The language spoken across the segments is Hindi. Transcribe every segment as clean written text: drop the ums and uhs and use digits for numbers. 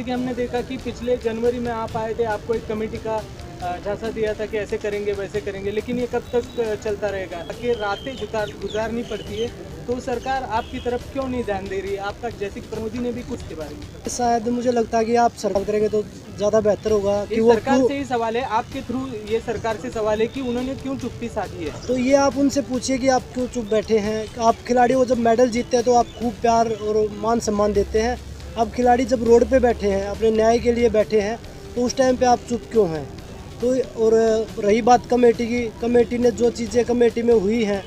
जैसे कि हमने देखा कि पिछले जनवरी में आप आए थे, आपको एक कमेटी का झांसा दिया था कि ऐसे करेंगे वैसे करेंगे, लेकिन ये कब तक चलता रहेगा? कि रातें गुजारनी पड़ती है, तो सरकार आपकी तरफ क्यों नहीं ध्यान दे रही है? आपका जैसे कि मोदी ने भी कुछ के बारे में, शायद मुझे लगता है कि आप सरकार करेंगे तो ज़्यादा बेहतर होगा कि ये वो सरकार से ही सवाल है, आपके थ्रू ये सरकार से सवाल है कि उन्होंने क्यों चुप्पी साधी है। तो ये आप उनसे पूछिए कि आप क्यों चुप बैठे हैं। आप खिलाड़ियों को जब मेडल जीतते हैं तो आप खूब प्यार और मान सम्मान देते हैं। अब खिलाड़ी जब रोड पे बैठे हैं, अपने न्याय के लिए बैठे हैं, तो उस टाइम पे आप चुप क्यों हैं? तो और रही बात कमेटी की, कमेटी ने जो चीज़ें कमेटी में हुई हैं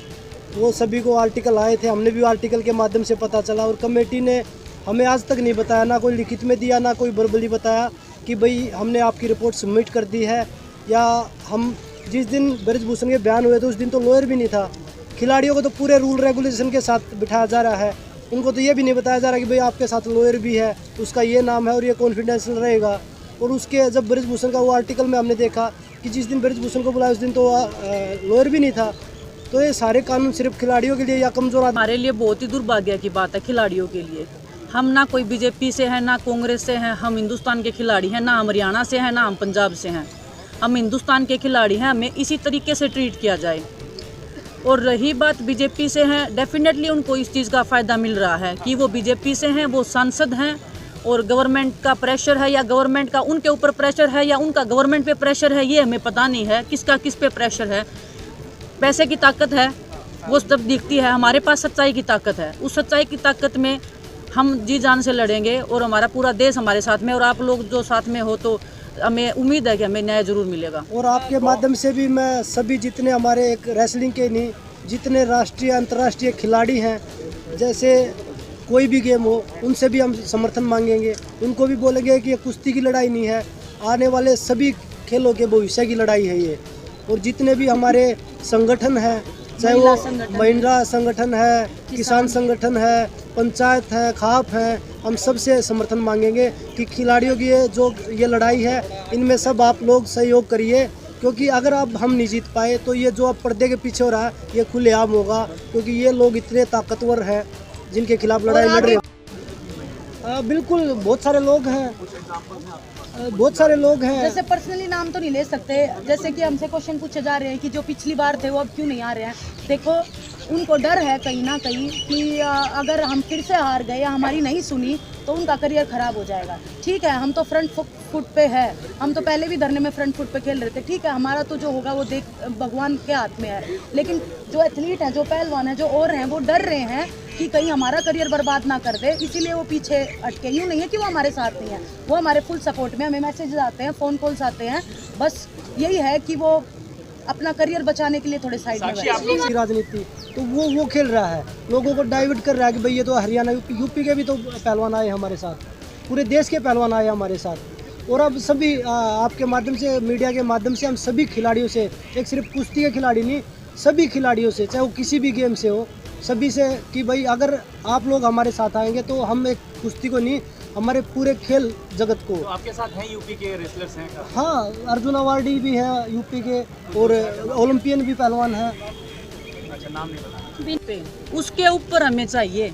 वो सभी को आर्टिकल आए थे, हमने भी आर्टिकल के माध्यम से पता चला, और कमेटी ने हमें आज तक नहीं बताया, ना कोई लिखित में दिया, ना कोई वर्बली बताया कि भाई हमने आपकी रिपोर्ट सबमिट कर दी है। या हम जिस दिन ब्रजभूषण के बयान हुए थे उस दिन तो लॉयर भी नहीं था। खिलाड़ियों को तो पूरे रूल रेगुलेशन के साथ बिठाया जा रहा है, उनको तो ये भी नहीं बताया जा रहा कि भाई आपके साथ लॉयर भी है, उसका ये नाम है और ये कॉन्फिडेंशियल रहेगा। और उसके जब ब्रजभूषण का वो आर्टिकल में हमने देखा कि जिस दिन ब्रजभूषण को बुलाया उस दिन तो लॉयर भी नहीं था। तो ये सारे कानून सिर्फ खिलाड़ियों के लिए या कमज़ोर हमारे लिए बहुत ही दुर्भाग्य की बात है खिलाड़ियों के लिए। हम ना कोई बीजेपी से हैं, ना कांग्रेस से हैं, हम हिंदुस्तान के खिलाड़ी हैं, ना हम हरियाणा से हैं, ना हम पंजाब से हैं, हम हिंदुस्तान के खिलाड़ी हैं, हमें इसी तरीके से ट्रीट किया जाए। और रही बात बीजेपी से हैं, डेफिनेटली उनको इस चीज़ का फ़ायदा मिल रहा है कि वो बीजेपी से हैं, वो सांसद हैं, और गवर्नमेंट का प्रेशर है या गवर्नमेंट का उनके ऊपर प्रेशर है या उनका गवर्नमेंट पे प्रेशर है, ये हमें पता नहीं है किसका किस पे प्रेशर है। पैसे की ताकत है वो सब दिखती है, हमारे पास सच्चाई की ताकत है। उस सच्चाई की ताकत में हम जी जान से लड़ेंगे और हमारा पूरा देश हमारे साथ में, और आप लोग जो साथ में हो तो हमें उम्मीद है कि हमें न्याय जरूर मिलेगा। और आपके माध्यम से भी मैं सभी जितने हमारे एक रेसलिंग के नहीं, जितने राष्ट्रीय अंतर्राष्ट्रीय खिलाड़ी हैं, जैसे कोई भी गेम हो, उनसे भी हम समर्थन मांगेंगे। उनको भी बोलेंगे कि ये कुश्ती की लड़ाई नहीं है, आने वाले सभी खेलों के भविष्य की लड़ाई है ये। और जितने भी हमारे संगठन हैं, चाहे वो महिला संगठन है, किसान संगठन है, पंचायत है, खाप है, हम सबसे समर्थन मांगेंगे कि खिलाड़ियों की ये लड़ाई है, इनमें सब आप लोग सहयोग करिए। क्योंकि अगर अब हम नहीं जीत पाए तो ये जो अब पर्दे के पीछे हो रहा है ये खुलेआम होगा, क्योंकि ये लोग इतने ताकतवर हैं जिनके खिलाफ लड़ाई लड़ रहे हैं। बिल्कुल बहुत सारे लोग हैं, बहुत सारे लोग हैं। जैसे पर्सनली नाम तो नहीं ले सकते, जैसे कि हमसे क्वेश्चन पूछे जा रहे हैं कि जो पिछली बार थे वो अब क्यों नहीं आ रहे हैं। देखो उनको डर है कहीं ना कहीं कि अगर हम फिर से हार गए या हमारी नहीं सुनी तो उनका करियर ख़राब हो जाएगा। ठीक है, हम तो फ्रंट फुट पे है, हम तो पहले भी धरने में फ्रंट फुट पे खेल रहे थे। ठीक है, हमारा तो जो होगा वो देख भगवान के हाथ में है। लेकिन जो एथलीट हैं, जो पहलवान हैं, जो और हैं, वो डर रहे हैं कि कहीं हमारा करियर बर्बाद ना कर दे, इसीलिए वो पीछे अटके। यूँ नहीं है कि वो हमारे साथ नहीं है, वो हमारे फुल सपोर्ट में, हमें मैसेज आते हैं, फ़ोन कॉल्स आते हैं। बस यही है कि वो अपना करियर बचाने के लिए थोड़े साइड में बैठे। राजनीति तो वो खेल रहा है, लोगों को डाइवर्ट कर रहा है कि भाई ये तो हरियाणा यूपी के भी तो पहलवान आए हमारे साथ, पूरे देश के पहलवान आए हमारे साथ। और अब सभी आपके माध्यम से, मीडिया के माध्यम से हम सभी खिलाड़ियों से, एक सिर्फ कुश्ती के खिलाड़ी नहीं, सभी खिलाड़ियों से, चाहे वो किसी भी गेम से हो, सभी से कि भाई अगर आप लोग हमारे साथ आएंगे तो हम एक कुश्ती को नहीं, हमारे पूरे खेल जगत को। तो आपके साथ हैं यूपी के रेसलर्स हैं? हाँ, अर्जुन अवार्डी भी हैं यूपी के, और ओलंपियन भी पहलवान हैं। अच्छा, नाम नहीं पता। उसके ऊपर हमें चाहिए,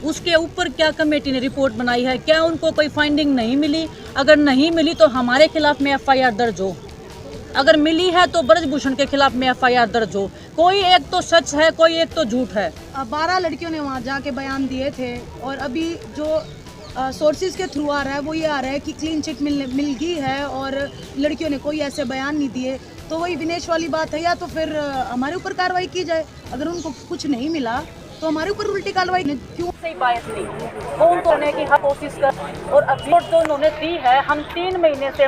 उसके ऊपर क्या कमेटी ने रिपोर्ट बनाई है, क्या उनको कोई फाइंडिंग नहीं मिली? अगर नहीं मिली तो हमारे खिलाफ में FIR दर्ज हो, अगर मिली है तो ब्रजभूषण के खिलाफ में FIR दर्ज हो। कोई एक तो सच है, कोई एक तो झूठ है। 12 लड़कियों ने वहाँ जाके बयान दिए थे, और अभी जो सोर्सेज के थ्रू आ रहा है वो ये आ रहा है कि क्लीन चिट मिल गई है और लड़कियों ने कोई ऐसे बयान नहीं दिए। तो वही विनेश वाली बात है, या तो फिर हमारे ऊपर कार्रवाई की जाए, अगर उनको कुछ नहीं मिला तो हमारे ऊपर उल्टी कार्रवाई क्यों? सही बात नहीं, वो उनको करने की हर कोशिश कर, और रिपोर्ट जो उन्होंने दी है, हम 3 महीने से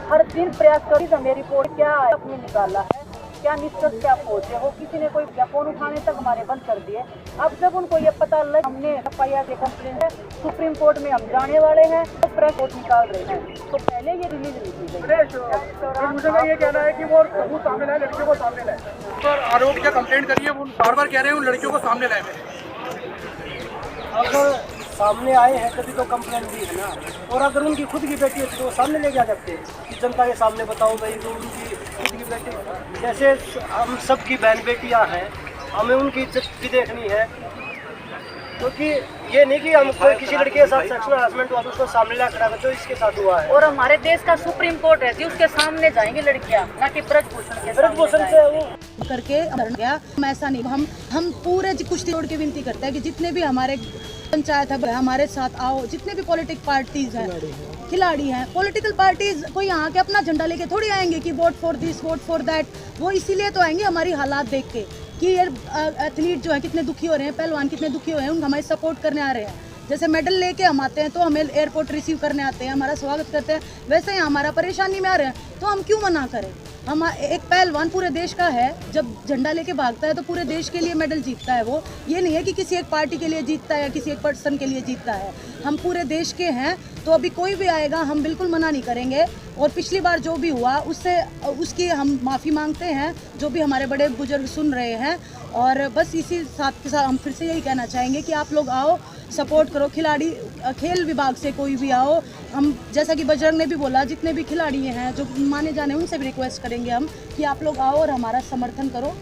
हर दिन प्रयास करी, हमें रिपोर्ट क्या अपने निकाला है, क्या निष्कर्ष क्या पहुंचे हो, किसी ने कोई फोन उठाने तक हमारे बंद कर दिए। अब जब उनको ये पता लग, हमने FIR के कंप्लेन है, सुप्रीम कोर्ट में हम जाने वाले हैं, तो प्रेस कोर्ट निकाल रहे हैं, तो पहले ये रिलीज नहीं की गई। मुझे ये कहना है कि वो सबूत सामने लाए, लड़कियों को सामने लाए, पर आरोप या कंप्लेंट करिए, वो बार बार कह रहे हैं उन लड़कियों को सामने लाए। अगर सामने आए हैं तभी तो कंप्लेंट भी है ना, और अगर उनकी खुद की बेटी है तो वो सामने ले जा सकते हैं कि जनता के सामने बताओ भाई वो उनकी खुद की बेटी। जैसे हम सब की बहन बेटियां हैं, हमें उनकी इज्जत भी देखनी है। क्योंकि ये नहीं कि हम कोई किसी लड़के के साथ सेक्सुअल हरासमेंट हुआ तो उसको सामने ला खड़ा कर, जो इसके साथ हुआ है। और हमारे देश का सुप्रीम कोर्ट है जी, उसके सामने जाएंगे लड़कियां, ना कि ब्रजभूषण के ब्रजभूषण से वो करके गया। हम ऐसा नहीं, हम पूरे कुश्ती तोड़ के विनती करते हैं कि जितने भी हमारे पंचायत है हमारे साथ आओ, जितने भी पॉलिटिक पार्टीज हैं, खिलाड़ी हैं, पॉलिटिकल पार्टीज कोई यहाँ के अपना झंडा लेके थोड़ी आएंगे कि vote for this vote for that. वो इसीलिए तो आएंगे हमारी हालात देख के कि ये एथलीट जो है कितने दुखी हो रहे हैं, पहलवान कितने दुखी हो रहे हैं, उनको हमारी सपोर्ट करने आ रहे हैं। जैसे मेडल लेके हम आते हैं तो हमें एयरपोर्ट रिसीव करने आते हैं, हमारा स्वागत करते हैं, वैसे ही हमारा परेशानी में आ रहे हैं तो हम क्यों मना करें। हम एक पहलवान पूरे देश का है, जब झंडा लेके भागता है तो पूरे देश के लिए मेडल जीतता है। वो ये नहीं है कि किसी एक पार्टी के लिए जीतता है या किसी एक पर्सन के लिए जीतता है, हम पूरे देश के हैं। तो अभी कोई भी आएगा हम बिल्कुल मना नहीं करेंगे। और पिछली बार जो भी हुआ उसकी हम माफ़ी मांगते हैं, जो भी हमारे बड़े बुजुर्ग सुन रहे हैं। और बस इसी साथ के साथ हम फिर से यही कहना चाहेंगे कि आप लोग आओ, सपोर्ट करो, खिलाड़ी खेल विभाग से कोई भी आओ। हम जैसा कि बजरंग ने भी बोला, जितने भी खिलाड़ी हैं जो माने जाने उनसे भी रिक्वेस्ट करेंगे हम कि आप लोग आओ और हमारा समर्थन करो।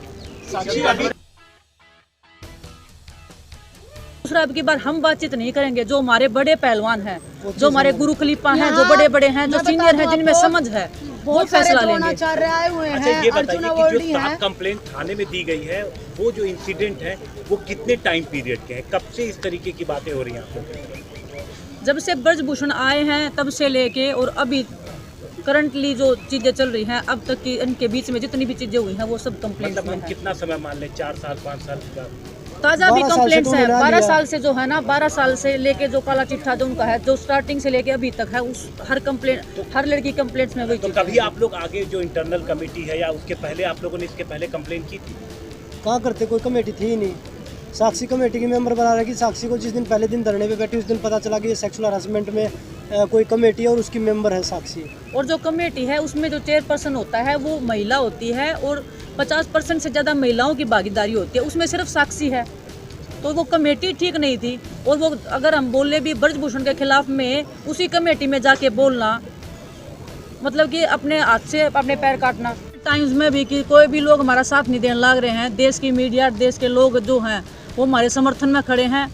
दूसरा, अब की बार हम बातचीत नहीं करेंगे, जो हमारे बड़े पहलवान हैं, जो हमारे गुरु खलीफा हैं, जो बड़े बड़े हैं, जो सीनियर हैं, जिनमें समझ है, वो फैसला लेंगे। आए हुए अच्छा, हैं, ये अर्जुन बताइए अवार्डी कि जो हैं। कंप्लेंट थाने में दी गई है, वो जो इंसिडेंट है वो कितने टाइम पीरियड के हैं, कब से इस तरीके की बातें हो रही हैं आप लोग? जब से ब्रजभूषण आए हैं तब से लेके और अभी करंटली जो चीजें चल रही हैं अब तक की, इनके बीच में जितनी भी चीजें हुई हैं वो सब कंप्लेंट्स मतलब में हम है। कितना समय मान लें, 4 साल 5 साल का? ताज़ा भी 12 साल से कंप्लेंट्स तो हैं, मिला 12 लिया। साल से जो है ना, 12 साल से लेके जो काला चिट्ठा जो उनका है, जो स्टार्टिंग से लेके अभी तक है, उस हर कंप्लेंट, हर लड़की कंप्लेंट्स में वही तो चीज़ कभी है। आप लोग आगे जो इंटरनल कमेटी है या उसके पहले आप लोगों ने इसके पहले कंप्लेंट की थी? कहाँ करते, कोई कमेटी थी ही नहीं। साक्षी कमेटी के मेंबर बना रहे कि साक्षी को जिस दिन पहले दिन धरने पे बैठी उस दिन पता चला कि ये सेक्सुअल हरासमेंट में कोई कमेटी है और उसकी मेंबर है साक्षी। और जो कमेटी है उसमें जो चेयरपर्सन होता है वो महिला होती है और 50% से ज़्यादा महिलाओं की भागीदारी होती है, उसमें सिर्फ साक्षी है। तो वो कमेटी ठीक नहीं थी। और वो अगर हम बोले भी ब्रजभूषण के खिलाफ में, उसी कमेटी में जाके बोलना मतलब कि अपने हाथ से अपने पैर काटना। टाइम्स में भी कि कोई भी लोग हमारा साथ नहीं देने लग रहे हैं, देश की मीडिया, देश के लोग जो हैं वो हमारे समर्थन में खड़े हैं।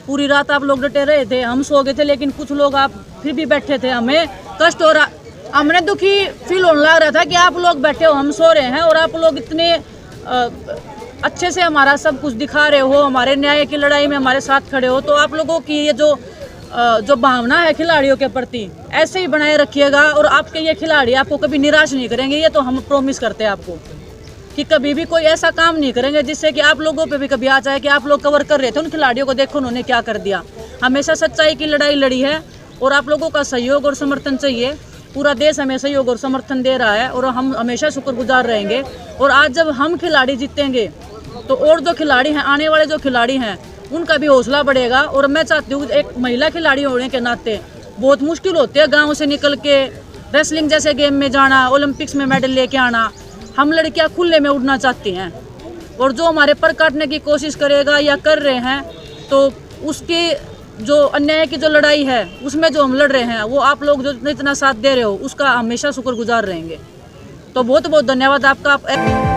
पूरी रात आप लोग डटे रहे थे, हम सो गए थे, लेकिन कुछ लोग आप फिर भी बैठे थे। हमें कष्ट हो रहा, हमने दुखी फील होने लग रहा था कि आप लोग बैठे हो, हम सो रहे हैं और आप लोग इतने अच्छे से हमारा सब कुछ दिखा रहे हो, हमारे न्याय की लड़ाई में हमारे साथ खड़े हो। तो आप लोगों की ये जो भावना है खिलाड़ियों के प्रति, ऐसे ही बनाए रखिएगा और आपके ये खिलाड़ी आपको कभी निराश नहीं करेंगे। ये तो हम प्रॉमिस करते हैं आपको कि कभी भी कोई ऐसा काम नहीं करेंगे जिससे कि आप लोगों पे भी कभी आ जाए कि आप लोग कवर कर रहे थे उन खिलाड़ियों को, देखो उन्होंने क्या कर दिया। हमेशा सच्चाई की लड़ाई लड़ी है और आप लोगों का सहयोग और समर्थन चाहिए। पूरा देश हमें सहयोग और समर्थन दे रहा है और हम हमेशा शुक्रगुजार रहेंगे। और आज जब हम खिलाड़ी जीतेंगे तो और जो खिलाड़ी हैं, आने वाले जो खिलाड़ी हैं, उनका भी हौसला बढ़ेगा। और मैं चाहती हूँ एक महिला खिलाड़ी होने के नाते बहुत मुश्किल होती है गाँव से निकल के रेसलिंग जैसे गेम में जाना, ओलंपिक्स में मेडल लेके आना। हम लड़कियाँ खुले में उड़ना चाहती हैं और जो हमारे पर काटने की कोशिश करेगा या कर रहे हैं तो उसकी जो अन्याय की जो लड़ाई है उसमें जो हम लड़ रहे हैं, वो आप लोग जो इतना साथ दे रहे हो उसका हमेशा शुक्रगुजार रहेंगे। तो बहुत बहुत धन्यवाद आपका।